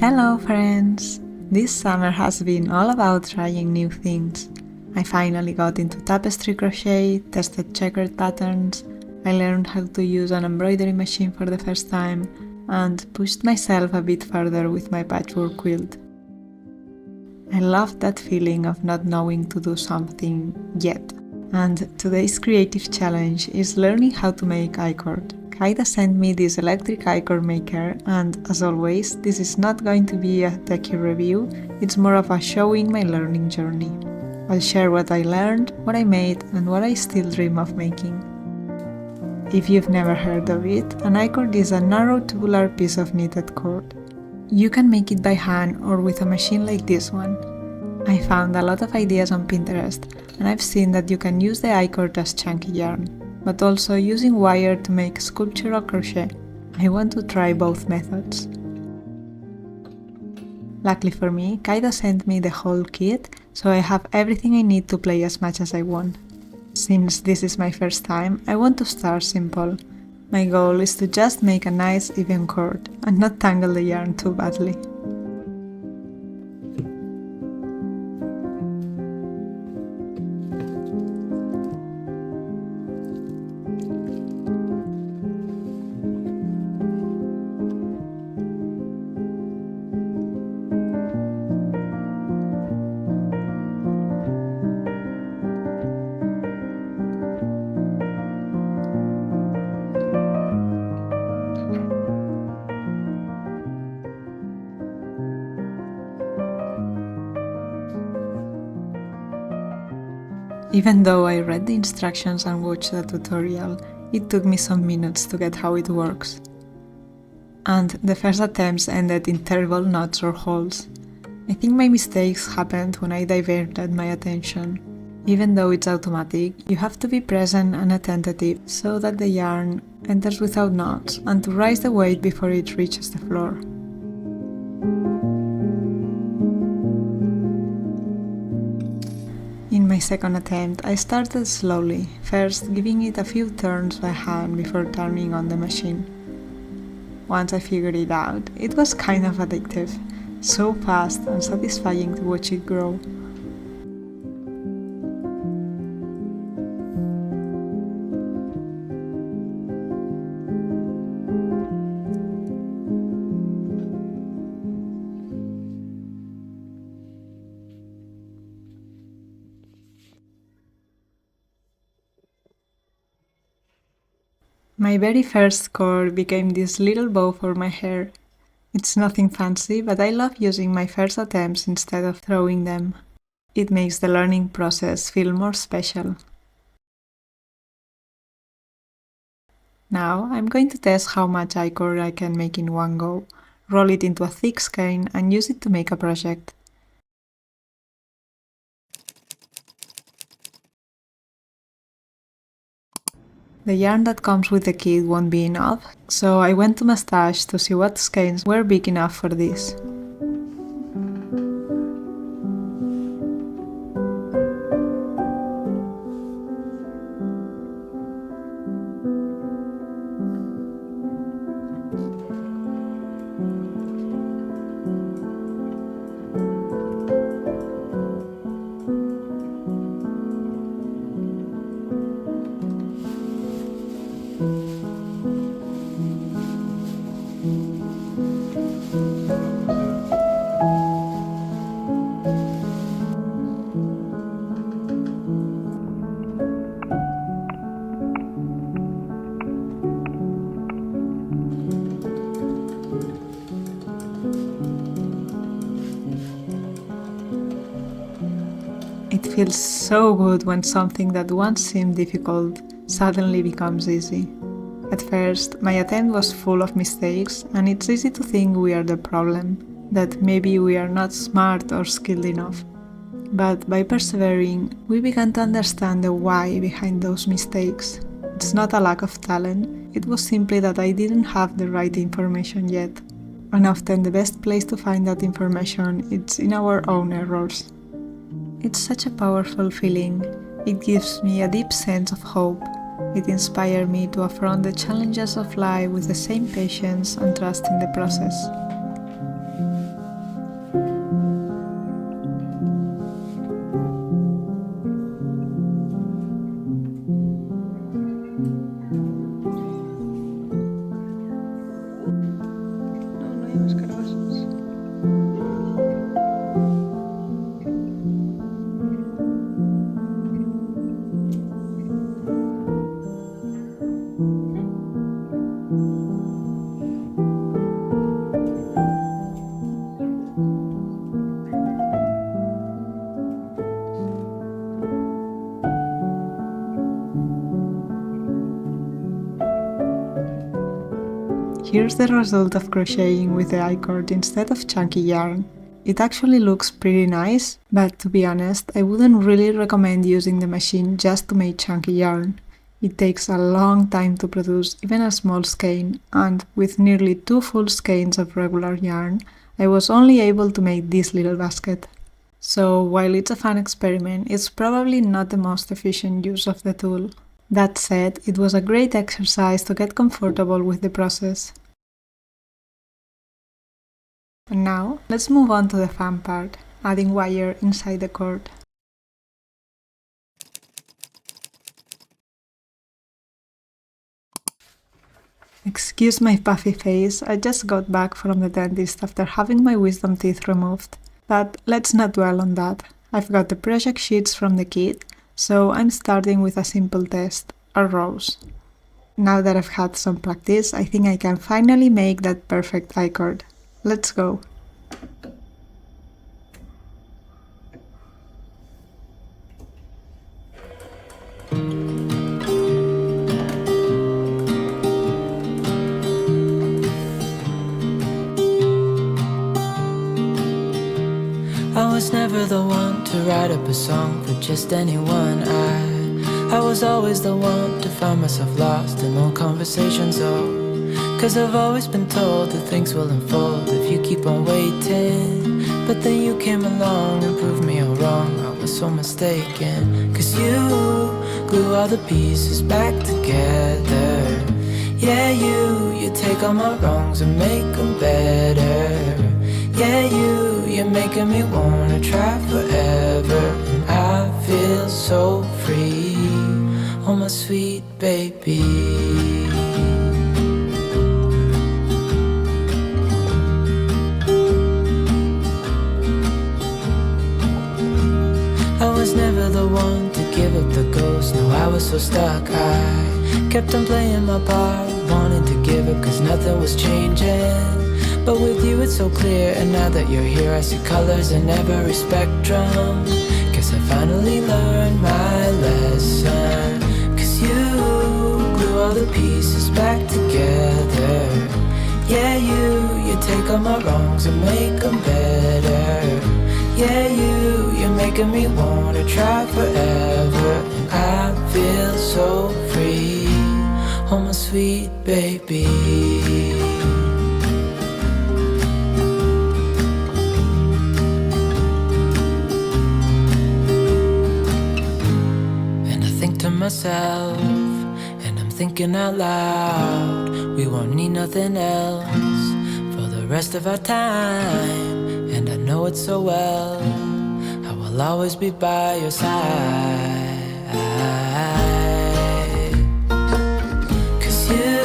Hello friends! This summer has been all about trying new things. I finally got into tapestry crochet, tested checkered patterns, I learned how to use an embroidery machine for the first time, and pushed myself a bit further with my patchwork quilt. I loved that feeling of not knowing to do something yet. And today's creative challenge is learning how to make I-cord. Caydo sent me this electric I-cord maker, and as always, this is not going to be a techy review, it's more of a showing my learning journey. I'll share what I learned, what I made, and what I still dream of making. If you've never heard of it, an I-cord is a narrow tubular piece of knitted cord. You can make it by hand or with a machine like this one. I found a lot of ideas on Pinterest, and I've seen that you can use the I-cord as chunky yarn, but also using wire to make sculptural crochet. I want to try both methods. Luckily for me, Caydo sent me the whole kit, so I have everything I need to play as much as I want. Since this is my first time, I want to start simple. My goal is to just make a nice even cord and not tangle the yarn too badly. Even though I read the instructions and watched the tutorial, it took me some minutes to get how it works. And the first attempts ended in terrible knots or holes. I think my mistakes happened when I diverted my attention. Even though it's automatic, you have to be present and attentive so that the yarn enters without knots and to raise the weight before it reaches the floor. In my second attempt, I started slowly, first giving it a few turns by hand before turning on the machine. Once I figured it out, it was kind of addictive, so fast and satisfying to watch it grow. My very first cord became this little bow for my hair. It's nothing fancy, but I love using my first attempts instead of throwing them. It makes the learning process feel more special. Now I'm going to test how much I-cord I can make in one go, roll it into a thick skein and use it to make a project. The yarn that comes with the kit won't be enough, so I went to my stash to see what skeins were big enough for this. It feels so good when something that once seemed difficult suddenly becomes easy. At first, my attempt was full of mistakes, and it's easy to think we are the problem, that maybe we are not smart or skilled enough. But by persevering, we began to understand the why behind those mistakes. It's not a lack of talent, it was simply that I didn't have the right information yet. And often the best place to find that information is in our own errors. It's such a powerful feeling. It gives me a deep sense of hope. It inspired me to affront the challenges of life with the same patience and trust in the process. Here's the result of crocheting with the I-cord instead of chunky yarn. It actually looks pretty nice, but to be honest, I wouldn't really recommend using the machine just to make chunky yarn. It takes a long time to produce even a small skein, and with nearly 2 full skeins of regular yarn, I was only able to make this little basket. So while it's a fun experiment, it's probably not the most efficient use of the tool. That said, it was a great exercise to get comfortable with the process. And now, let's move on to the fun part, adding wire inside the cord. Excuse my puffy face, I just got back from the dentist after having my wisdom teeth removed. But let's not dwell on that. I've got the project sheets from the kit, so I'm starting with a simple test, a rose. Now that I've had some practice, I think I can finally make that perfect I-cord. Let's go! I was never the one to write up a song for just anyone. I was always the one to find myself lost in long conversations. Cause I've always been told that things will unfold if you keep on waiting. But then you came along and proved me all wrong. I was so mistaken. Cause you glue all the pieces back together. Yeah, you take all my wrongs and make them better. Yeah, you're making me wanna try forever. And I feel so free, oh my sweet baby. I was never the one to give up the ghost. No, I was so stuck. I kept on playing my part, wanting to give up cause nothing was changing. But with you it's so clear, and now that you're here I see colors in every spectrum. Guess I finally learned my lesson. Cause you glue all the pieces back together. Yeah, you take all my wrongs and make them better. Yeah, you're making me wanna try forever. And I feel so free, oh my sweet baby. Myself, and I'm thinking out loud, we won't need nothing else for the rest of our time. And I know it so well, I will always be by your side. Cause you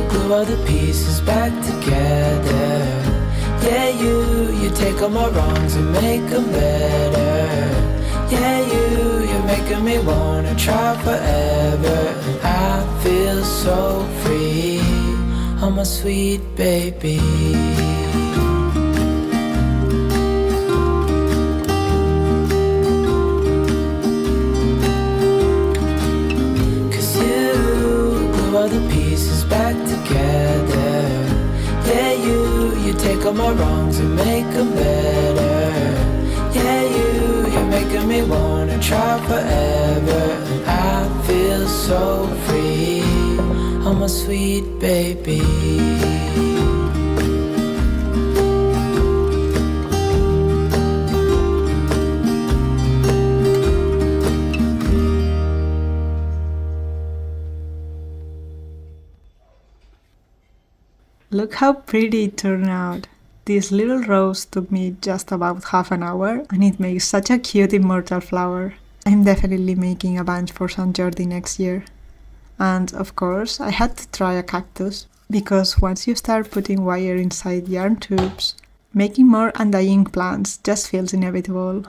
glue all the pieces back together. Yeah, you take all my wrongs and make them better. Yeah, you're making me wanna try forever. And I feel so free, oh my sweet baby. Cause you glue all the pieces back together. Yeah, you take all my wrongs and make them better. Yeah, you're making me wanna try forever. And I feel so free, oh my sweet baby. Look how pretty it turned out. This little rose took me just about half an hour, and it makes such a cute immortal flower. I'm definitely making a bunch for St. Jordi next year. And of course, I had to try a cactus, because once you start putting wire inside yarn tubes, making more undying plants just feels inevitable.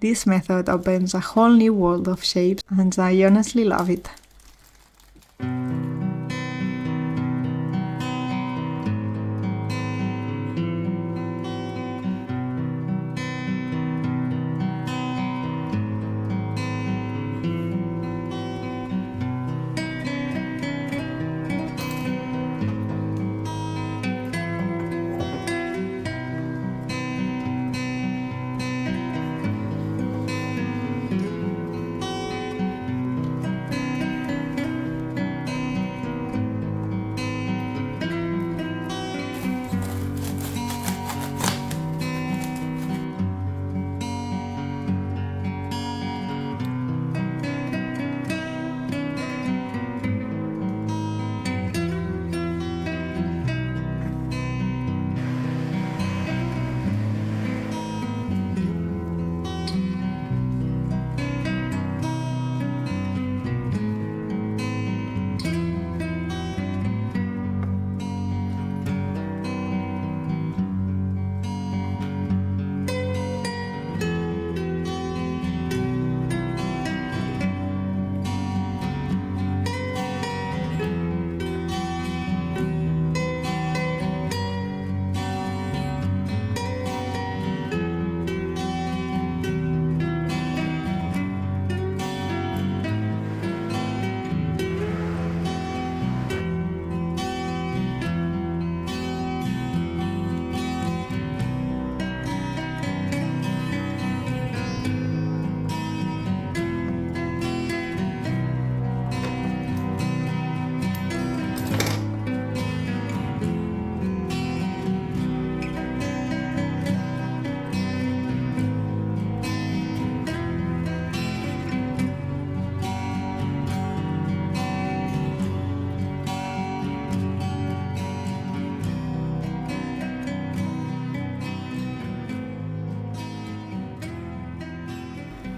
This method opens a whole new world of shapes, and I honestly love it.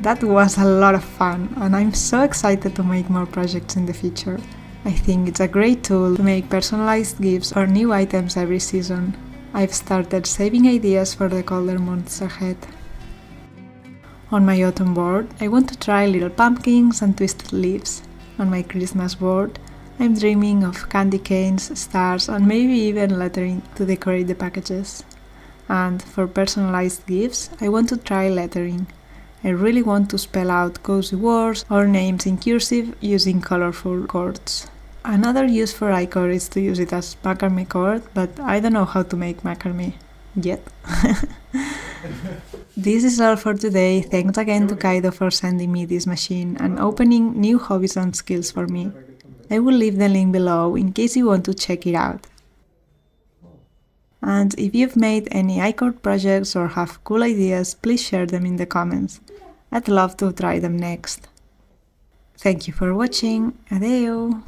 That was a lot of fun, and I'm so excited to make more projects in the future. I think it's a great tool to make personalized gifts or new items every season. I've started saving ideas for the colder months ahead. On my autumn board, I want to try little pumpkins and twisted leaves. On my Christmas board, I'm dreaming of candy canes, stars, and maybe even lettering to decorate the packages. And for personalized gifts, I want to try lettering. I really want to spell out cozy words or names in cursive using colorful cords. Another use for iCord is to use it as macrame cord, but I don't know how to make macrame yet. This is all for today. Thanks again to Caydo for sending me this machine and opening new hobbies and skills for me. I will leave the link below in case you want to check it out. And if you've made any iCord projects or have cool ideas, please share them in the comments. I'd love to try them next. Thank you for watching. Adeu!